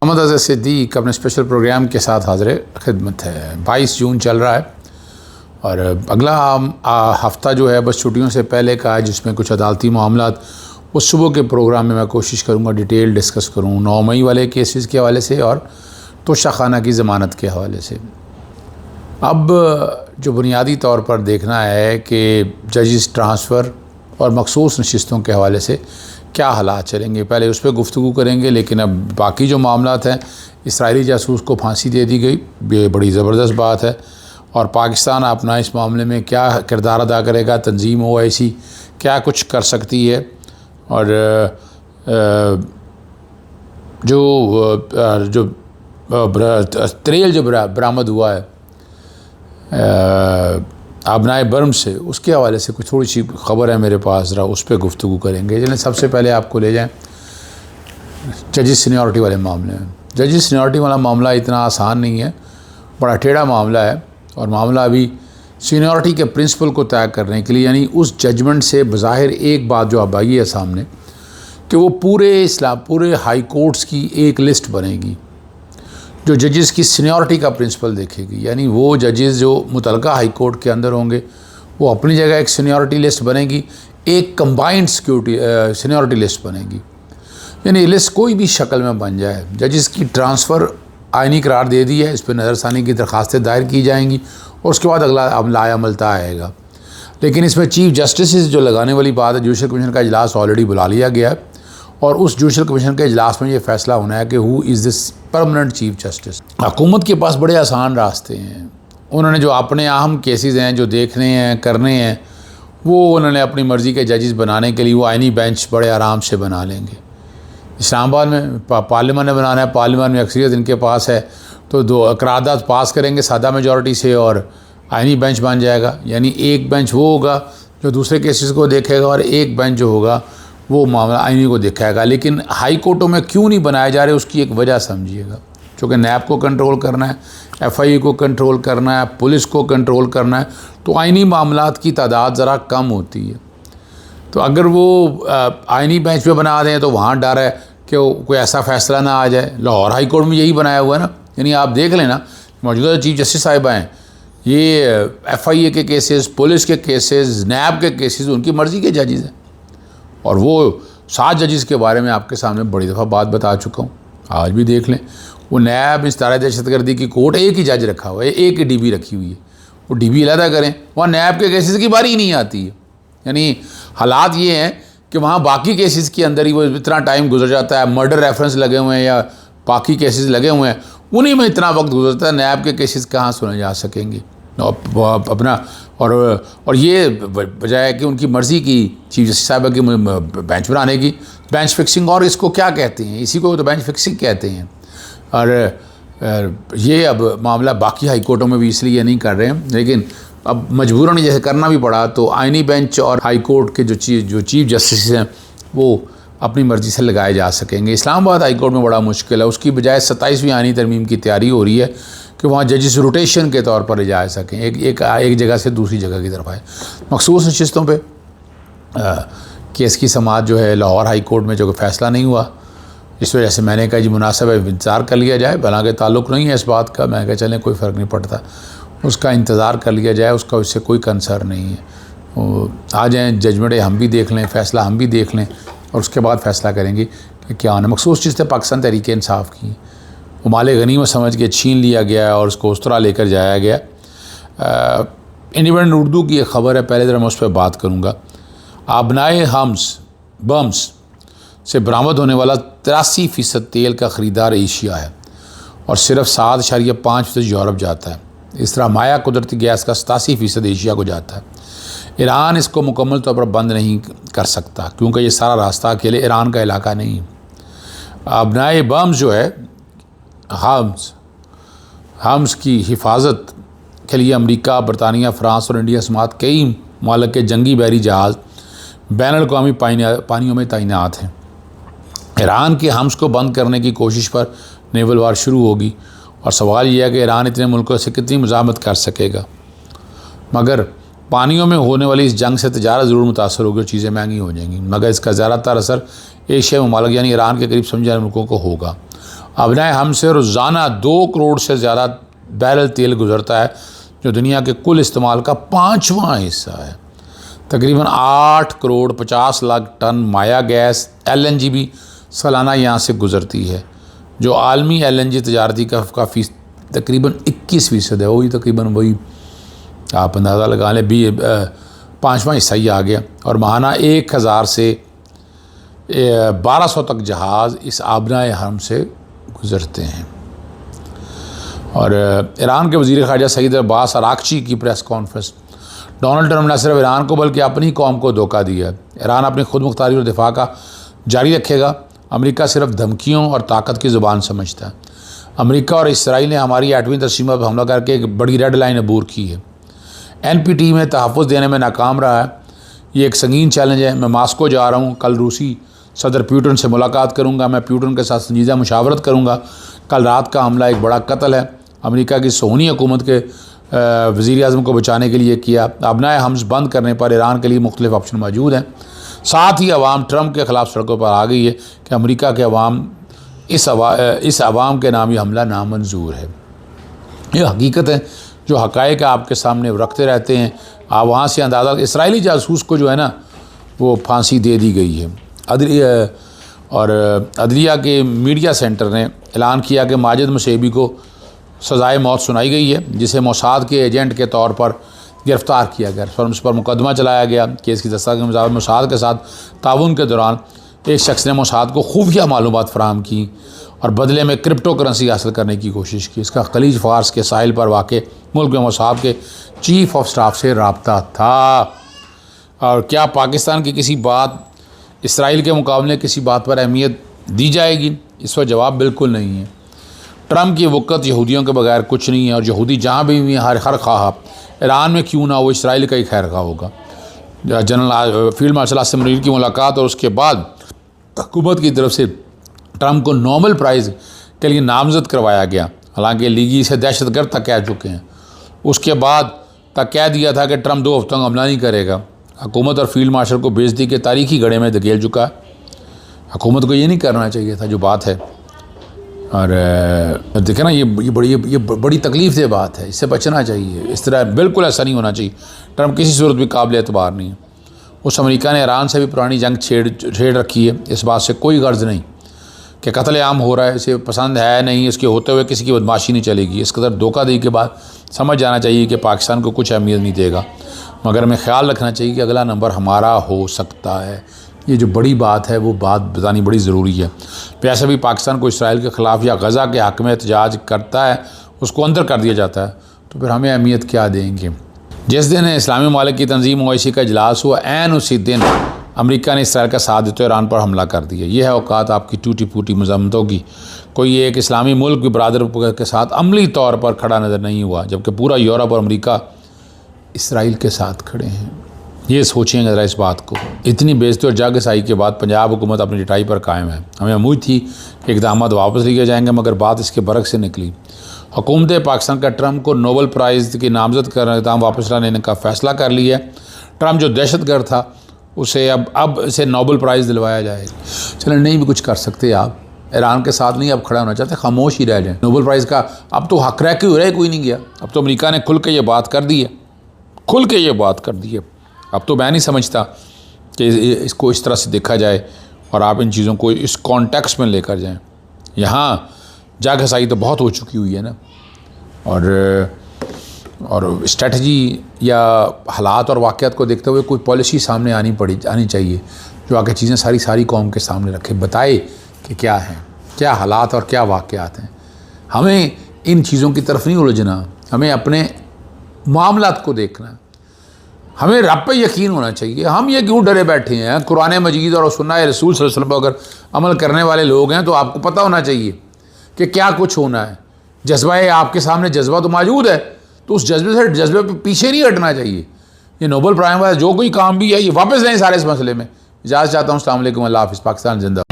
محمد اظہر صدیق اپنے special program کے ساتھ حاضر خدمت ہے۔ 22 جون چل رہا ہے اور اگلا ہفتہ جو ہے بس چھٹیوں سے پہلے کا ہے، جس میں کچھ عدالتی معاملات وہ صبح کے پروگرام میں کوشش کروں گا ڈیٹیل ڈسکس کروں 9 مئی والے کیسز کے حوالے سے اور توشہ خانہ کی ضمانت کے حوالے سے۔ اب جو بنیادی طور پر دیکھنا ہے کہ ججز ٹرانسفر اور مخصوص نشستوں کے حوالے سے کیا حالات چلیں گے، پہلے اس پہ گفتگو کریں گے۔ لیکن اب باقی جو معاملات ہیں، اسرائیلی جاسوس کو پھانسی دے دی گئی، یہ بڑی زبردست بات ہے، اور پاکستان اپنا اس معاملے میں کیا کردار ادا کرے گا، تنظیم OIC کیا کچھ کر سکتی ہے، اور جو تریل جو برآمد ہوا ہے آبنائے برم سے، اس کے حوالے سے کچھ تھوڑی سی خبر ہے میرے پاس، ذرا اس پہ گفتگو کریں گے۔ جنہیں سب سے پہلے آپ کو لے جائیں ججز سینیورٹی والے معاملے میں۔ ججز سینیورٹی والا معاملہ اتنا آسان نہیں ہے، بڑا ٹیڑھا معاملہ ہے، اور معاملہ ابھی سینیورٹی کے پرنسپل کو طے کرنے کے لیے، یعنی اس ججمنٹ سے بظاہر ایک بات جو اب آئی ہے سامنے کہ وہ پورے ہائی کورٹس کی ایک لسٹ بنے گی جو ججز کی سینیورٹی کا پرنسپل دیکھے گی، یعنی وہ ججز جو متعلقہ ہائی کورٹ کے اندر ہوں گے وہ اپنی جگہ ایک سینیورٹی لسٹ بنے گی، ایک کمبائنڈ سینیورٹی لسٹ بنے گی، یعنی لسٹ کوئی بھی شکل میں بن جائے، ججز کی ٹرانسفر آئینی قرار دے دی ہے، اس پہ نظر ثانی کی درخواستیں دائر کی جائیں گی اور اس کے بعد اگلا عمل طے آئے گا۔ لیکن اس میں چیف جسٹسز جو لگانے والی بات ہے، جوڈیشل کمیشن کا اجلاس آلریڈی بلا لیا گیا ہے، اور اس جوڈیشل کمیشن کے اجلاس میں یہ فیصلہ ہونا ہے کہ ہو از دس پرماننٹ چیف جسٹس۔ حکومت کے پاس بڑے آسان راستے ہیں، انہوں نے جو اپنے اہم کیسز ہیں جو دیکھنے ہیں کرنے ہیں، وہ انہوں نے اپنی مرضی کے ججز بنانے کے لیے وہ آئینی بینچ بڑے آرام سے بنا لیں گے۔ اسلام آباد میں پارلیمان نے بنانا ہے، پارلیمان میں اکثریت ان کے پاس ہے، تو 2 قرارداد پاس کریں گے سادہ میجورٹی سے اور آئینی بینچ بن جائے گا، یعنی ایک بینچ وہ ہوگا جو دوسرے کیسز کو دیکھے گا اور ایک بینچ جو ہوگا وہ معاملہ آئینی کو دیکھائے گا۔ لیکن ہائی کورٹوں میں کیوں نہیں بنائے جا رہے، اس کی ایک وجہ سمجھیے گا، چونکہ نیب کو کنٹرول کرنا ہے، FIA کو کنٹرول کرنا ہے، پولیس کو کنٹرول کرنا ہے، تو آئینی معاملات کی تعداد ذرا کم ہوتی ہے۔ تو اگر وہ آئینی بینچ پہ بنا دیں تو وہاں ڈر ہے کہ کوئی ایسا فیصلہ نہ آ جائے۔ لاہور ہائی کورٹ میں یہی بنایا ہوا ہے نا، یعنی آپ دیکھ لیں نا، موجودہ چیف جسٹس صاحبہ ہیں، یہ FIA کے کیسز، پولیس کے کیسز، نیب کے کیسز ان کی مرضی کے ججز ہیں، اور وہ 7 ججز کے بارے میں آپ کے سامنے بڑی دفعہ بات بتا چکا ہوں، آج بھی دیکھ لیں۔ وہ نیب ادارہ دہشت گردی کی کورٹ ایک ہی جج رکھا ہوا ہے، ایک ہی DB رکھی ہوئی ہے، وہ DB علیحدہ کریں، وہاں نیب کے کیسز کی باری ہی نہیں آتی ہے۔ یعنی حالات یہ ہیں کہ وہاں باقی کیسز کے اندر ہی وہ اتنا ٹائم گزر جاتا ہے، مرڈر ریفرنس لگے ہوئے ہیں یا باقی کیسز لگے ہوئے ہیں، انہی میں اتنا وقت گزرتا ہے، نیب کے کیسز کہاں سنے جا سکیں گے اپنا، اور یہ بجائے کہ ان کی مرضی کی چیف جسٹس صاحبہ کی بینچ بنانے کی، بینچ فکسنگ، اور اس کو کیا کہتے ہیں، اسی کو تو بینچ فکسنگ کہتے ہیں۔ اور یہ اب معاملہ باقی ہائی کورٹوں میں بھی اس لیے نہیں کر رہے ہیں، لیکن اب مجبوراً جیسے کرنا بھی پڑا، تو آئینی بینچ اور ہائی کورٹ کے جو چیف جسٹس ہیں وہ اپنی مرضی سے لگائے جا سکیں گے۔ اسلام آباد ہائی کورٹ میں بڑا مشکل ہے، اس کی بجائے 27ویں آئینی ترمیم کی تیاری ہو رہی ہے کہ وہاں ججز روٹیشن کے طور پر لے جا سکیں، ایک جگہ سے دوسری جگہ کی طرف آئے۔ مخصوص نشستوں پہ کیس کی سماعت جو ہے لاہور ہائی کورٹ میں جو کہ فیصلہ نہیں ہوا، اس وجہ سے میں نے کہا جی مناسب ہے انتظار کر لیا جائے، حالانکہ تعلق نہیں ہے اس بات کا، میں نے کہا چلیں کوئی فرق نہیں پڑتا، اس کا انتظار کر لیا جائے، اس کا اس سے کوئی کنسرن نہیں ہے۔ آ جائیں ججمنٹ ہم بھی دیکھ لیں، فیصلہ ہم بھی دیکھ لیں، اور اس کے بعد فیصلہ کریں گے کہ کیا ہونا۔ مخصوص چیزیں پاکستان تحریک انصاف کی ہیں، وہ مال غنیمت سمجھ کے چھین لیا گیا اور اس کو اس طرح لے کر جایا گیا۔ انڈیپینڈنٹ اردو کی ایک خبر ہے، پہلے ذرا میں اس پہ بات کروں گا۔ آبنائے برمز سے برآمد ہونے والا 83% تیل کا خریدار ایشیا ہے اور صرف 7.5% یورپ جاتا ہے۔ اس طرح مائع قدرتی گیس کا 87% ایشیا کو جاتا ہے۔ ایران اس کو مکمل طور پر بند نہیں کر سکتا کیونکہ یہ سارا راستہ اکیلے ایران کا علاقہ نہیں۔ آبنائے برمز جو ہے، ہمز کی حفاظت کے لیے امریکہ، برطانیہ، فرانس اور انڈیا سماعت کئی ممالک کے جنگی بحری جہاز بین الاقوامی پانیوں میں تعینات ہیں۔ ایران کے ہمز کو بند کرنے کی کوشش پر نیول وار شروع ہوگی، اور سوال یہ ہے کہ ایران اتنے ملکوں سے کتنی مزاحمت کر سکے گا۔ مگر پانیوں میں ہونے والی اس جنگ سے تجارت ضرور متاثر ہوگی اور چیزیں مہنگی ہو جائیں گی، مگر اس کا زیادہ تر اثر ایشیا ممالک یعنی ایران کے قریب سمجھے جانے ملکوں کو ہوگا۔ ابنائے ہم سے روزانہ 2 کروڑ سے زیادہ بیرل تیل گزرتا ہے جو دنیا کے کل استعمال کا 5واں حصہ ہے۔ تقریباً 8 کروڑ 50 لاکھ ٹن مایا گیس LNG بھی سالانہ یہاں سے گزرتی ہے، جو عالمی LNG تجارتی کا تقریباً 21% ہے۔ وہی تقریباً وہی آپ اندازہ لگا لیں 5واں حصہ ہی آ گیا۔ اور ماہانہ 1000 سے 1200 تک جہاز اس آبنائے حرم سے گزرتے ہیں۔ اور ایران کے وزیر خارجہ سعید عباس اراغچی کی پریس کانفرنس، ڈونلڈ ٹرمپ نہ صرف ایران کو بلکہ اپنی قوم کو دھوکہ دیا ہے۔ ایران اپنی خود مختاری اور دفاع کا جاری رکھے گا۔ امریکہ صرف دھمکیوں اور طاقت کی زبان سمجھتا ہے۔ امریکہ اور اسرائیل نے ہماری ایٹمی تجربہ پر حملہ کر کے ایک بڑی ریڈ لائن عبور کی ہے۔ NPT میں تحفظ دینے میں ناکام رہا ہے۔ یہ ایک سنگین چیلنج ہے۔ میں ماسکو جا رہا ہوں، کل روسی صدر پیوٹن سے ملاقات کروں گا۔ میں پیوٹن کے ساتھ سنجیدہ مشاورت کروں گا۔ کل رات کا حملہ ایک بڑا قتل ہے، امریکہ کی صہیونی حکومت کے وزیر اعظم کو بچانے کے لیے کیا۔ ابنائے حمز بند کرنے پر ایران کے لیے مختلف آپشن موجود ہیں۔ ساتھ ہی عوام ٹرمپ کے خلاف سڑکوں پر آ گئی ہے کہ امریکہ کے عوام اس عوام کے نام یہ حملہ نامنظور ہے۔ یہ حقیقت ہے، جو حقائق آپ کے سامنے رکھتے رہتے ہیں۔ آپ وہاں سے اندازہ، اسرائیلی جاسوس کو جو ہے نا وہ پھانسی دے دی گئی ہے۔ عدلیہ کے میڈیا سینٹر نے اعلان کیا کہ ماجد مشیبی کو سزائے موت سنائی گئی ہے، جسے موساد کے ایجنٹ کے طور پر گرفتار کیا گیا۔ اس پر مقدمہ چلایا گیا۔ کیس کی دستہ کے مطابق موساد کے ساتھ تعاون کے دوران ایک شخص نے موساد کو خفیہ معلومات فراہم کی اور بدلے میں کرپٹو کرنسی حاصل کرنے کی کوشش کی۔ اس کا خلیج فارس کے ساحل پر واقع ملک میں موساد کے چیف آف سٹاف سے رابطہ تھا۔ اور کیا پاکستان کی کسی بات اسرائیل کے مقابلے کسی بات پر اہمیت دی جائے گی؟ اس پر جواب بالکل نہیں ہے۔ ٹرمپ کی وقت یہودیوں کے بغیر کچھ نہیں ہے، اور یہودی جہاں بھی ہر خواہ ایران میں کیوں نہ، وہ اسرائیل کا ہی خیر خواہ ہوگا۔ General field marshal Asim Munir کی ملاقات اور اس کے بعد حکومت کی طرف سے ٹرمپ کو نوبل پرائز کے لیے نامزد کروایا گیا، حالانکہ لیگی اسے دہشت گرد تک کہہ چکے ہیں۔ اس کے بعد تک کہہ دیا تھا کہ ٹرمپ 2 ہفتوں کا حملہ نہیں کرے گا۔ حکومت اور فیلڈ مارشل کو بےعزتی کے تاریخی گڑھے میں دھکیل چکا ہے۔ حکومت کو یہ نہیں کرنا چاہیے تھا جو بات ہے، اور دیکھیں نا یہ بڑی تکلیف دہ بات ہے، اس سے بچنا چاہیے۔ اس طرح بالکل ایسا نہیں ہونا چاہیے۔ ٹرمپ کسی صورت بھی قابل اعتبار نہیں ہے۔ اس امریکہ نے ایران سے بھی پرانی جنگ چھیڑ رکھی ہے۔ اس بات سے کوئی غرض نہیں کہ قتل عام ہو رہا ہے، اسے پسند ہے نہیں، اس کے ہوتے ہوئے کسی کی بدماشی نہیں چلے گی۔ اس قدر دھوکہ دہی کے بعد سمجھ جانا چاہیے کہ پاکستان کو کچھ اہمیت نہیں دے گا، مگر ہمیں خیال رکھنا چاہیے کہ اگلا نمبر ہمارا ہو سکتا ہے۔ یہ جو بڑی بات ہے وہ بات بتانی بڑی ضروری ہے۔ ویسے بھی پاکستان کو اسرائیل کے خلاف یا غزہ کے حق میں احتجاج کرتا ہے، اس کو اندر کر دیا جاتا ہے، تو پھر ہمیں اہمیت کیا دیں گے؟ جس دن اسلامی ممالک کی تنظیم OIC کا اجلاس ہوا، عین اسی دن امریکہ نے اسرائیل کا ساتھ دیتے ایران پر حملہ کر دیا۔ یہ ہے اوقات آپ کی ٹوٹی پھوٹی مذمتوں کی۔ کوئی ایک اسلامی ملک بھی برادر کے ساتھ عملی طور پر کھڑا نظر نہیں ہوا، جبکہ پورا یورپ اور امریکہ اسرائیل کے ساتھ کھڑے ہیں۔ یہ سوچیں ذرا اس بات کو۔ اتنی بےعزتی اور جاگسائی کے بعد پنجاب حکومت اپنی ڈٹائی پر قائم ہے۔ ہمیں امید تھی کہ اقدامات واپس لیے جائیں گے، مگر بات اس کے برعکس سے نکلی۔ حکومت پاکستان کا ٹرمپ کو نوبل پرائز کی نامزد کرنے اقدام واپس لانے کا فیصلہ کر لیا ہے۔ ٹرمپ جو دہشت گرد تھا، اسے اب اسے نوبل پرائز دلوایا جائے گا۔ چلیں، نہیں بھی کچھ کر سکتے آپ، ایران کے ساتھ نہیں اب کھڑا ہونا چاہتے، خاموش ہی رہ جائیں۔ نوبل پرائز کا اب تو حق رہ کے ہو رہا ہے، کوئی نہیں گیا۔ اب تو امریکہ نے کھل کے یہ بات کر دی ہے، اب تو میں نہیں سمجھتا کہ اس کو اس طرح سے دیکھا جائے اور آپ ان چیزوں کو اس کانٹیکسٹ میں لے کر جائیں۔ یہاں جا گھسائی تو بہت ہو چکی ہوئی ہے نا، اور اسٹریٹجی یا حالات اور واقعات کو دیکھتے ہوئے کوئی پالیسی سامنے آنی چاہیے جو آگے چیزیں ساری قوم کے سامنے رکھے، بتائے کہ کیا ہیں، کیا حالات اور کیا واقعات ہیں۔ ہمیں ان چیزوں کی طرف نہیں الجھنا، ہمیں اپنے معاملات کو دیکھنا، ہمیں رب پہ یقین ہونا چاہیے۔ ہم یہ کیوں ڈرے بیٹھے ہیں؟ قرآن مجید اور سنہ رسول صلی اللہ علیہ وسلم پر اگر عمل کرنے والے لوگ ہیں تو آپ کو پتہ ہونا چاہیے کہ کیا کچھ ہونا ہے۔ جذبہ آپ کے سامنے جذبہ تو موجود ہے، تو اس جذبے پہ پیچھے نہیں ہٹنا چاہیے۔ یہ نوبل پرائز والا جو کوئی کام بھی ہے، یہ واپس لیں سارے اس مسئلے میں۔ اجازت چاہتا ہوں، السلام علیکم، اللہ حافظ، پاکستان زندہ۔